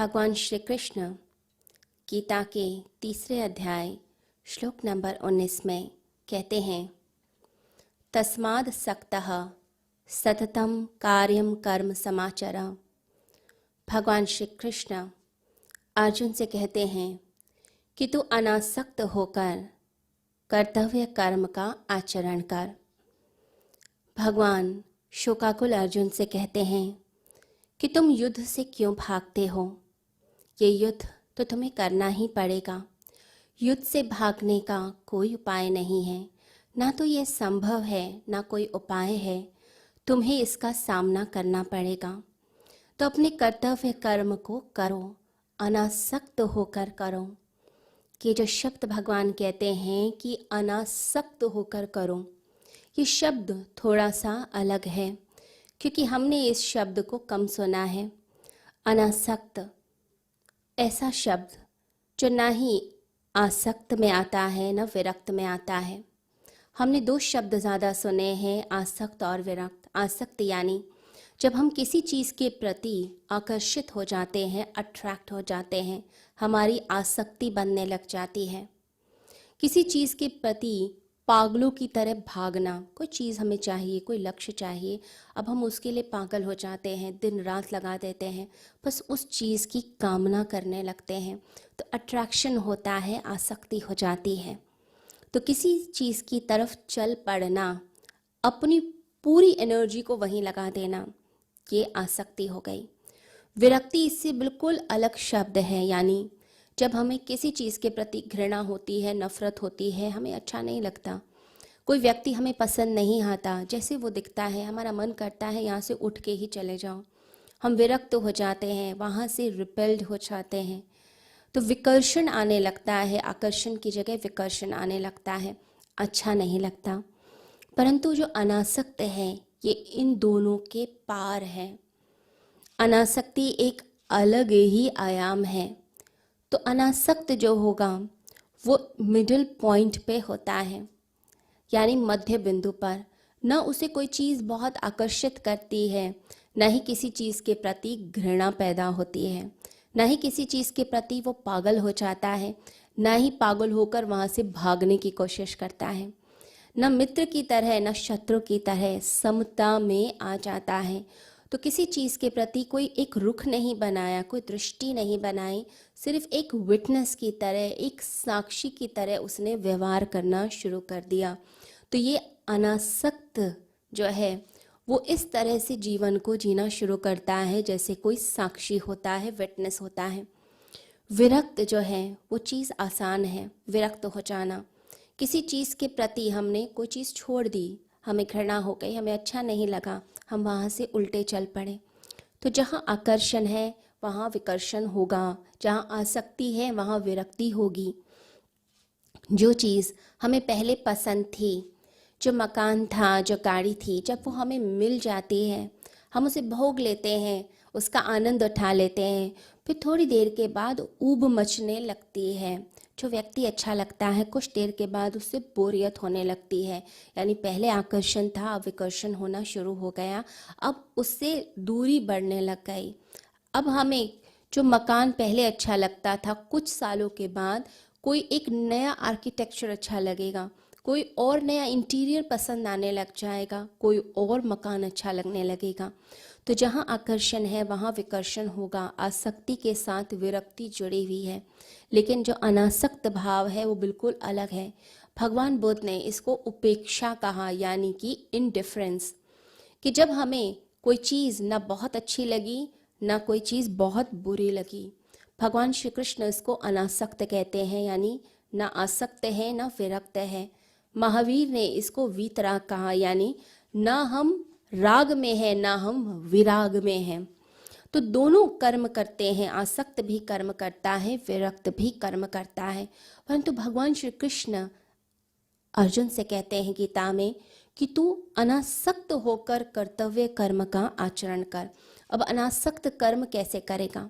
भगवान श्री कृष्ण गीता के 3 अध्याय श्लोक नंबर 19 में कहते हैं, तस्माद् सक्तः सततम कार्यम कर्म समाचर। भगवान श्री कृष्ण अर्जुन से कहते हैं कि तू अनासक्त होकर कर्तव्य कर्म का आचरण कर। भगवान शोकाकुल अर्जुन से कहते हैं कि तुम युद्ध से क्यों भागते हो। ये युद्ध तो तुम्हें करना ही पड़ेगा। युद्ध से भागने का कोई उपाय नहीं है, ना तो ये संभव है, ना कोई उपाय है। तुम्हें इसका सामना करना पड़ेगा। तो अपने कर्तव्य कर्म को करो, अनासक्त होकर करो। ये जो शब्द भगवान कहते हैं कि अनासक्त होकर करो, ये शब्द थोड़ा सा अलग है, क्योंकि हमने इस शब्द को कम सुना है। अनासक्त ऐसा शब्द जो ना ही आसक्त में आता है, न विरक्त में आता है। हमने 2 शब्द ज़्यादा सुने हैं, आसक्त और विरक्त। आसक्त यानी जब हम किसी चीज़ के प्रति आकर्षित हो जाते हैं, अट्रैक्ट हो जाते हैं, हमारी आसक्ति बनने लग जाती है। किसी चीज़ के प्रति पागलों की तरह भागना। कोई चीज़ हमें चाहिए, कोई लक्ष्य चाहिए, अब हम उसके लिए पागल हो जाते हैं, दिन रात लगा देते हैं, बस उस चीज़ की कामना करने लगते हैं। तो अट्रैक्शन होता है, आसक्ति हो जाती है। तो किसी चीज़ की तरफ चल पड़ना, अपनी पूरी एनर्जी को वहीं लगा देना, ये आसक्ति हो गई। विरक्ति इससे बिल्कुल अलग शब्द है, यानी जब हमें किसी चीज़ के प्रति घृणा होती है, नफरत होती है, हमें अच्छा नहीं लगता, कोई व्यक्ति हमें पसंद नहीं आता, जैसे वो दिखता है हमारा मन करता है यहाँ से उठ के ही चले जाओ। हम विरक्त हो जाते हैं, वहाँ से रिपेल्ड हो जाते हैं। तो विकर्षण आने लगता है, आकर्षण की जगह विकर्षण आने लगता है, अच्छा नहीं लगता। परंतु जो अनासक्त है, ये इन दोनों के पार है। अनासक्ति एक अलग ही आयाम है। तो अनासक्त जो होगा वो मिडिल पॉइंट पे होता है, यानी मध्य बिंदु पर। न उसे कोई चीज़ बहुत आकर्षित करती है, न ही किसी चीज़ के प्रति घृणा पैदा होती है, न ही किसी चीज़ के प्रति वो पागल हो जाता है, न ही पागल होकर वहाँ से भागने की कोशिश करता है। न मित्र की तरह न शत्रु की तरह समता में आ जाता है। तो किसी चीज़ के प्रति कोई एक रुख नहीं बनाया, कोई दृष्टि नहीं बनाई, सिर्फ एक विटनेस की तरह, एक साक्षी की तरह उसने व्यवहार करना शुरू कर दिया। तो ये अनासक्त जो है वो इस तरह से जीवन को जीना शुरू करता है जैसे कोई साक्षी होता है, विटनेस होता है। विरक्त जो है वो चीज़ आसान है, विरक्त हो जाना। किसी चीज़ के प्रति हमने कोई चीज़ छोड़ दी, हमें घृणा हो गई, हमें अच्छा नहीं लगा, हम वहाँ से उल्टे चल पड़े। तो जहाँ आकर्षण है वहाँ विकर्षण होगा, जहाँ आसक्ति है वहाँ विरक्ति होगी। जो चीज़ हमें पहले पसंद थी, जो मकान था, जो गाड़ी थी, जब वो हमें मिल जाती है, हम उसे भोग लेते हैं, उसका आनंद उठा लेते हैं, फिर थोड़ी देर के बाद ऊब मचने लगती है। जो व्यक्ति अच्छा लगता है, कुछ देर के बाद उससे बोरियत होने लगती है, यानी पहले आकर्षण था, अब विकर्षण होना शुरू हो गया, अब उससे दूरी बढ़ने लग गई। अब हमें जो मकान पहले अच्छा लगता था, कुछ सालों के बाद कोई एक नया आर्किटेक्चर अच्छा लगेगा, कोई और नया इंटीरियर पसंद आने लग जाएगा, कोई और मकान अच्छा लगने लगेगा। तो जहाँ आकर्षण है वहाँ विकर्षण होगा, आसक्ति के साथ विरक्ति जुड़ी हुई है। लेकिन जो अनासक्त भाव है वो बिल्कुल अलग है। भगवान बुद्ध ने इसको उपेक्षा कहा, यानी कि इनडिफरेंस, कि जब हमें कोई चीज़ ना बहुत अच्छी लगी, ना कोई चीज़ बहुत बुरी लगी। भगवान श्री कृष्ण इसको अनासक्त कहते हैं, यानी ना आसक्त है ना विरक्त है। महावीर ने इसको वीतराग कहा, यानी ना हम राग में है ना हम विराग में हैं। तो दोनों कर्म करते हैं, आसक्त भी कर्म करता है, विरक्त भी कर्म करता है। परंतु भगवान श्री कृष्ण अर्जुन से कहते हैं गीता में कि तू अनासक्त होकर कर्तव्य कर्म का आचरण कर। अब अनासक्त कर्म कैसे करेगा?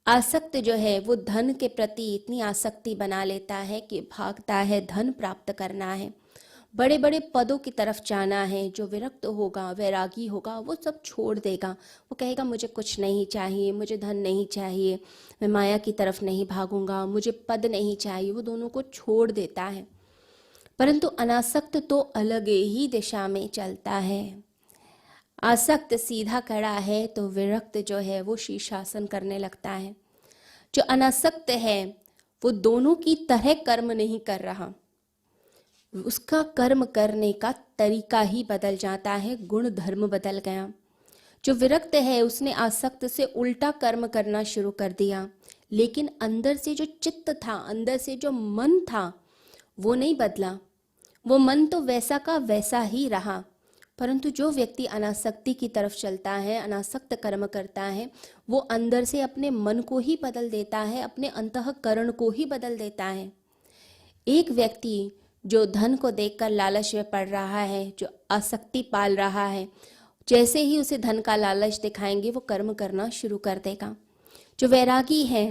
आसक्त जो है वो धन के प्रति इतनी आसक्ति बना लेता है कि भागता है, धन प्राप्त करना है, बड़े बड़े पदों की तरफ जाना है। जो विरक्त होगा, वैरागी होगा, वो सब छोड़ देगा। वो कहेगा मुझे कुछ नहीं चाहिए, मुझे धन नहीं चाहिए, मैं माया की तरफ नहीं भागूंगा, मुझे पद नहीं चाहिए, वो दोनों को छोड़ देता है। परंतु अनासक्त तो अलग ही दिशा में चलता है। आसक्त सीधा खड़ा है तो विरक्त जो है वो शीर्षासन करने लगता है। जो अनासक्त है वो दोनों की तरह कर्म नहीं कर रहा, उसका कर्म करने का तरीका ही बदल जाता है, गुण धर्म बदल गया। जो विरक्त है उसने आसक्त से उल्टा कर्म करना शुरू कर दिया, लेकिन अंदर से जो चित्त था, अंदर से जो मन था, वो नहीं बदला। वो मन तो वैसा का वैसा ही रहा। परंतु जो व्यक्ति अनासक्ति की तरफ चलता है, अनासक्त कर्म करता है, वो अंदर से अपने मन को ही बदल देता है, अपने अंतःकरण को ही बदल देता है। एक व्यक्ति जो धन को देखकर लालच में पड़ रहा है, जो आसक्ति पाल रहा है, जैसे ही उसे धन का लालच दिखाएंगे वो कर्म करना शुरू कर देगा। जो वैरागी है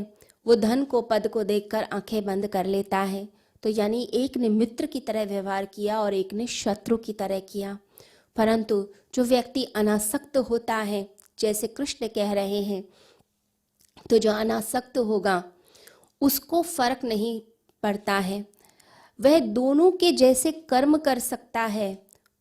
वो धन को, पद को देखकर आंखें बंद कर लेता है। तो यानी एक ने मित्र की तरह व्यवहार किया और एक ने शत्रु की तरह किया। परंतु जो व्यक्ति अनासक्त होता है, जैसे कृष्ण कह रहे हैं, तो जो अनासक्त होगा उसको फर्क नहीं पड़ता है, वह दोनों के जैसे कर्म कर सकता है।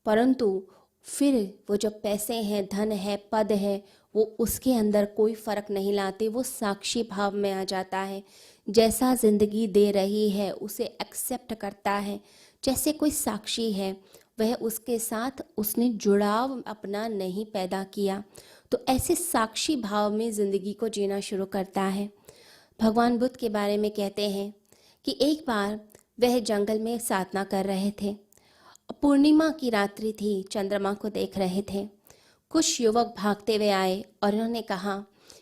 परंतु फिर वो जो पैसे हैं, धन है, पद है, वो उसके अंदर कोई फर्क नहीं लाते। वो साक्षी भाव में आ जाता है। जैसा जिंदगी दे रही है उसे एक्सेप्ट करता है। जैसे कोई साक्षी है, वह उसके साथ उसने जुड़ाव अपना नहीं पैदा किया। तो ऐसे साक्षी भाव में जिंदगी को जीना शुरू करता है। भगवान बुद्ध के बारे में कहते हैं कि एक बार वह जंगल में साधना कर रहे थे। पूर्णिमा की रात्रि थी, चंद्रमा को देख रहे थे। कुछ युवक भागते हुए आए और उन्होंने कहा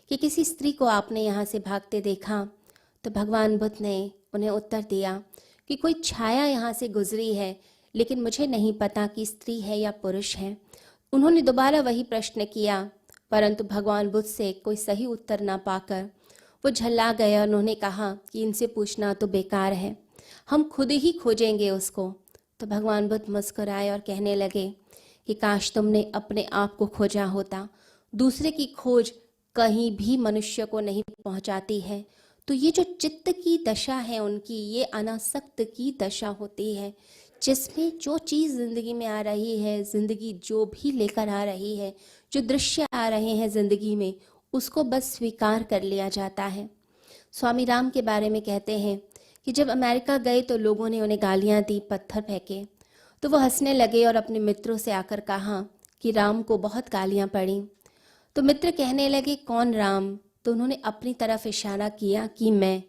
कि किसी स्त्री को आपने यहाँ से भागते देखा? तो भगवान बुद्ध ने उन्हें उत्तर दिया कि कोई छाया यहाँ से गुजरी है, लेकिन मुझे नहीं पता कि स्त्री है या पुरुष है। उन्होंने दोबारा वही प्रश्न किया, परंतु भगवान बुद्ध से कोई सही उत्तर ना पाकर वो झल्ला गए। उन्होंने कहा कि इनसे पूछना तो बेकार है, हम खुद ही खोजेंगे उसको। तो भगवान बुद्ध मुस्कुराए और कहने लगे कि काश तुमने अपने आप को खोजा होता। दूसरे की खोज कहीं भी मनुष्य को नहीं पहुंचाती है। तो ये जो चित्त की दशा है उनकी, ये अनासक्त की दशा होती है, जिसमें जो चीज़ ज़िंदगी में आ रही है, ज़िंदगी जो भी लेकर आ रही है, जो दृश्य आ रहे हैं ज़िंदगी में, उसको बस स्वीकार कर लिया जाता है। स्वामी राम के बारे में कहते हैं कि जब अमेरिका गए तो लोगों ने उन्हें गालियाँ दी, पत्थर फेंके, तो वो हंसने लगे और अपने मित्रों से आकर कहा कि राम को बहुत गालियाँ पड़ी। तो मित्र कहने लगे कौन राम? तो उन्होंने अपनी तरफ इशारा किया कि मैं।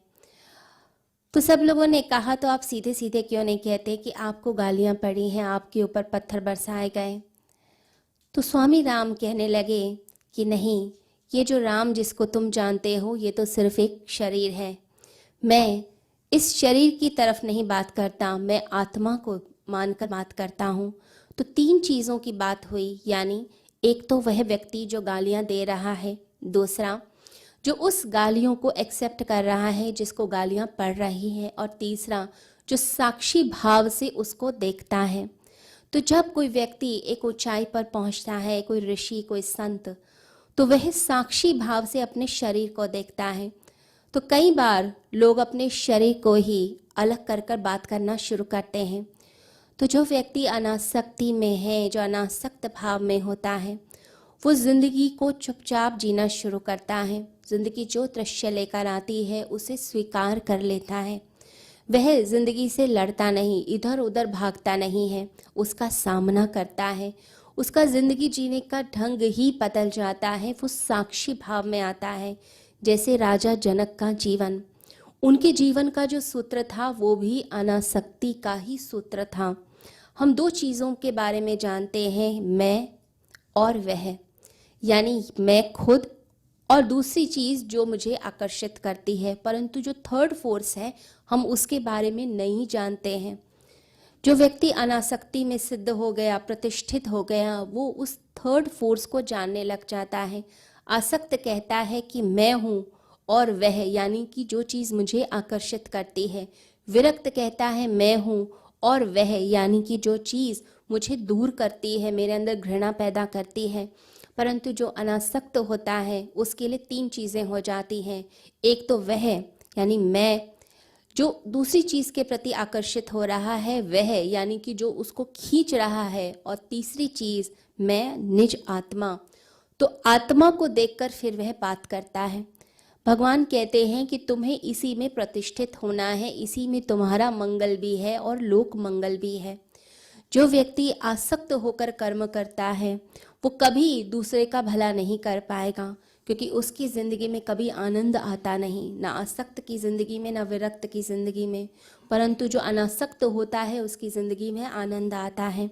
तो सब लोगों ने कहा तो आप सीधे सीधे क्यों नहीं कहते कि आपको गालियाँ पड़ी हैं, आपके ऊपर पत्थर बरसाए गए? तो स्वामी राम कहने लगे कि नहीं, ये जो राम जिसको तुम जानते हो ये तो सिर्फ एक शरीर है। मैं इस शरीर की तरफ नहीं बात करता, मैं आत्मा को मानकर बात करता हूँ। तो तीन चीज़ों की बात हुई, यानी एक तो वह व्यक्ति जो गालियाँ दे रहा है, दूसरा जो उस गालियों को एक्सेप्ट कर रहा है जिसको गालियाँ पड़ रही हैं, और तीसरा जो साक्षी भाव से उसको देखता है। तो जब कोई व्यक्ति एक ऊंचाई पर पहुंचता है, कोई ऋषि, कोई संत, तो वह साक्षी भाव से अपने शरीर को देखता है। तो कई बार लोग अपने शरीर को ही अलग कर कर बात करना शुरू करते हैं। तो जो व्यक्ति अनासक्ति में है, जो अनासक्त भाव में होता है, वो ज़िंदगी को चुपचाप जीना शुरू करता है। ज़िंदगी जो दृश्य लेकर आती है उसे स्वीकार कर लेता है। वह ज़िंदगी से लड़ता नहीं, इधर उधर भागता नहीं है, उसका सामना करता है। उसका ज़िंदगी जीने का ढंग ही बदल जाता है, वो साक्षी भाव में आता है। जैसे राजा जनक का जीवन, उनके जीवन का जो सूत्र था वो भी अनासक्ति का ही सूत्र था। हम दो चीज़ों के बारे में जानते हैं, मैं और वह, यानी मैं खुद और दूसरी चीज़ जो मुझे आकर्षित करती है, परंतु जो थर्ड फोर्स है हम उसके बारे में नहीं जानते हैं। जो व्यक्ति अनासक्ति में सिद्ध हो गया, प्रतिष्ठित हो गया, वो उस थर्ड फोर्स को जानने लग जाता है। आसक्त कहता है कि मैं हूँ और वह, यानी कि जो चीज़ मुझे आकर्षित करती है। विरक्त कहता है मैं हूँ और वह यानी कि जो चीज़ मुझे दूर करती है, मेरे अंदर घृणा पैदा करती है। परंतु जो अनासक्त होता है उसके लिए 3 चीज़ें हो जाती हैं। एक तो वह यानी मैं, जो दूसरी चीज़ के प्रति आकर्षित हो रहा है वह यानी कि जो उसको खींच रहा है, और तीसरी चीज़ मैं निज आत्मा। तो आत्मा को देखकर फिर वह बात करता है। भगवान कहते हैं कि तुम्हें इसी में प्रतिष्ठित होना है, इसी में तुम्हारा मंगल भी है और लोक मंगल भी है। जो व्यक्ति आसक्त होकर कर्म करता है वो कभी दूसरे का भला नहीं कर पाएगा, क्योंकि उसकी ज़िंदगी में कभी आनंद आता नहीं, ना आसक्त की ज़िंदगी में ना विरक्त की ज़िंदगी में। परंतु जो अनासक्त होता है उसकी ज़िंदगी में आनंद आता है।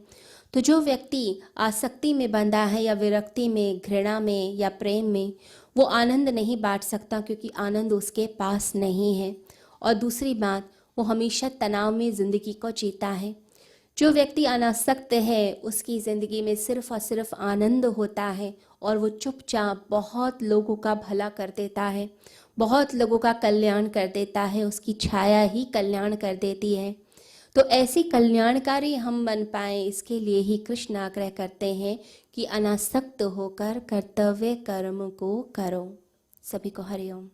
तो जो व्यक्ति आसक्ति में बंधा है या विरक्ति में, घृणा में या प्रेम में, वो आनंद नहीं बांट सकता, क्योंकि आनंद उसके पास नहीं है। और दूसरी बात, वो हमेशा तनाव में ज़िंदगी को जीता है। जो व्यक्ति अनासक्त है उसकी ज़िंदगी में सिर्फ और सिर्फ आनंद होता है, और वो चुपचाप बहुत लोगों का भला कर देता है, बहुत लोगों का कल्याण कर देता है, उसकी छाया ही कल्याण कर देती है। तो ऐसी कल्याणकारी हम बन पाएँ, इसके लिए ही कृष्ण आग्रह करते हैं कि अनासक्त होकर कर्तव्य कर्म को करो। सभी को हरिओम।